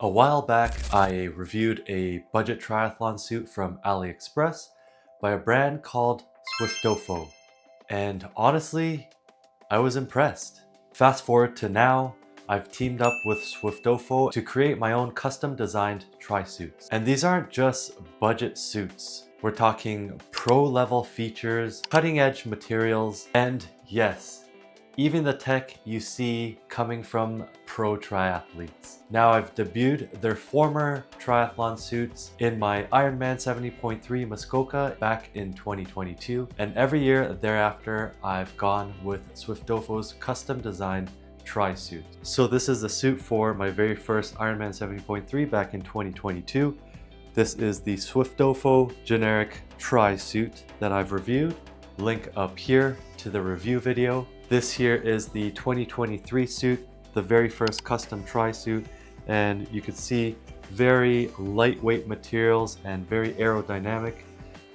A while back, I reviewed a budget triathlon suit from AliExpress by a brand called Swiftofo. And honestly, I was impressed. Fast forward to now, I've teamed up with Swiftofo to create my own custom designed tri-suits. And these aren't just budget suits. We're talking pro level features, cutting edge materials, and yes, even the tech you see coming from pro triathletes. Now I've debuted their former triathlon suits in my Ironman 70.3 Muskoka back in 2022, and every year thereafter I've gone with Swiftofo's custom designed tri-suit. So this is the suit for my very first Ironman 70.3 back in 2022. This is the Swiftofo generic tri-suit that I've reviewed. Link up here to the review video. This here is the 2023 suit, the very first custom tri-suit, and you can see very lightweight materials and very aerodynamic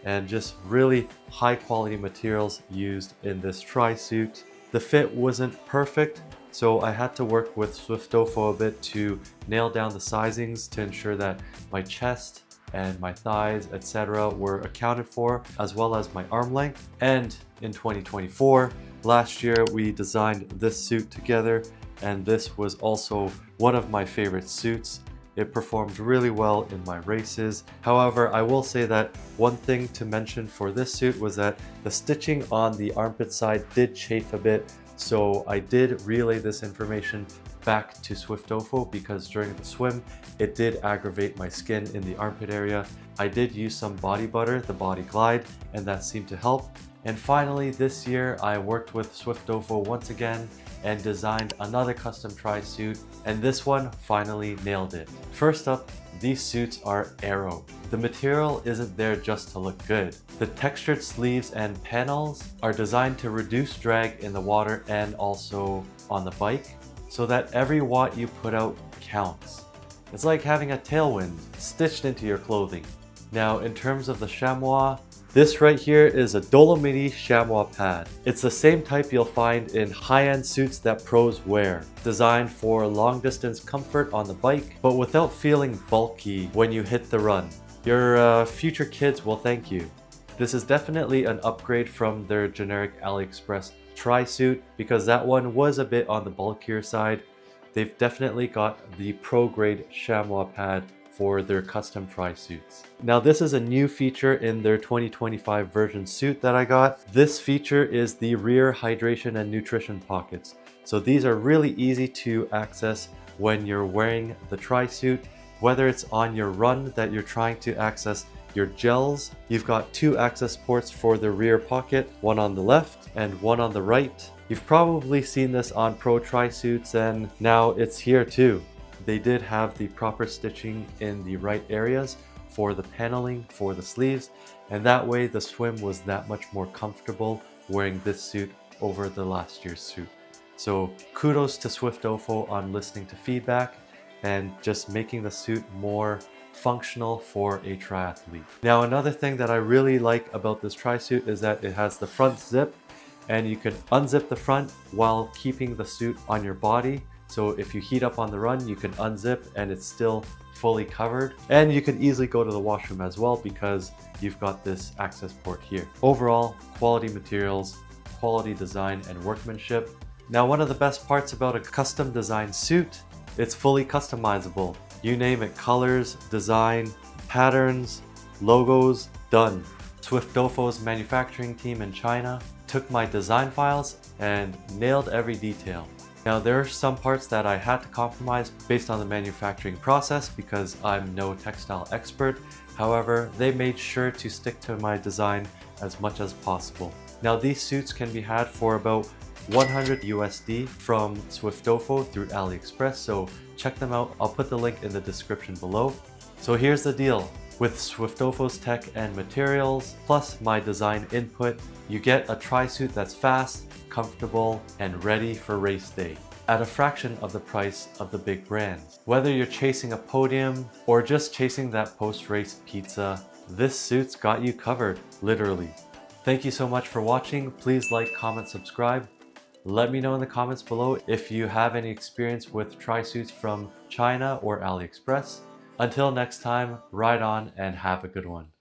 and just really high quality materials used in this tri-suit. The fit wasn't perfect, so I had to work with Swiftofo a bit to nail down the sizings to ensure that my chest and my thighs, etc. were accounted for, as well as my arm length. And in 2024, last year, we designed this suit together, and this was also one of my favorite suits. It performed really well in my races. However, I will say that one thing to mention for this suit was that the stitching on the armpit side did chafe a bit, so I did relay this information back to Swiftofo because during the swim, it did aggravate my skin in the armpit area. I did use some body butter, the Body Glide, and that seemed to help. And finally, this year, I worked with Swiftofo once again and designed another custom tri-suit, and this one finally nailed it. First up, these suits are aero. The material isn't there just to look good. The textured sleeves and panels are designed to reduce drag in the water and also on the bike, so that every watt you put out counts. It's like having a tailwind stitched into your clothing. Now, in terms of the chamois, this right here is a Dolomiti chamois pad. It's the same type you'll find in high-end suits that pros wear, designed for long-distance comfort on the bike, but without feeling bulky when you hit the run. Your future kids will thank you. This is definitely an upgrade from their generic AliExpress tri-suit because that one was a bit on the bulkier side. They've definitely got the pro-grade chamois pad for their custom tri-suits. Now this is a new feature in their 2025 version suit that I got. This feature is the rear hydration and nutrition pockets. So these are really easy to access when you're wearing the tri-suit, whether it's on your run that you're trying to access your gels. You've got two access ports for the rear pocket, one on the left and one on the right. You've probably seen this on pro tri-suits and now it's here too. They did have the proper stitching in the right areas for the paneling for the sleeves, and that way the swim was that much more comfortable wearing this suit over the last year's suit. So kudos to Swiftofo on listening to feedback and just making the suit more functional for a triathlete. Now another thing that I really like about this tri-suit is that it has the front zip, and you can unzip the front while keeping the suit on your body. So if you heat up on the run, you can unzip and it's still fully covered. And you can easily go to the washroom as well because you've got this access port here. Overall, quality materials, quality design and workmanship. Now, one of the best parts about a custom designed suit, it's fully customizable. You name it, colors, design, patterns, logos, done. Swiftofo's manufacturing team in China took my design files and nailed every detail. Now there are some parts that I had to compromise based on the manufacturing process because I'm no textile expert. However, they made sure to stick to my design as much as possible. Now these suits can be had for about 100 USD from Swiftofo through AliExpress, so check them out. I'll put the link in the description below. So here's the deal. With Swiftofo's tech and materials, plus my design input, you get a tri-suit that's fast, comfortable, and ready for race day at a fraction of the price of the big brands. Whether you're chasing a podium or just chasing that post-race pizza, this suit's got you covered, literally. Thank you so much for watching. Please like, comment, subscribe. Let me know in the comments below if you have any experience with tri-suits from China or AliExpress. Until next time, ride on and have a good one.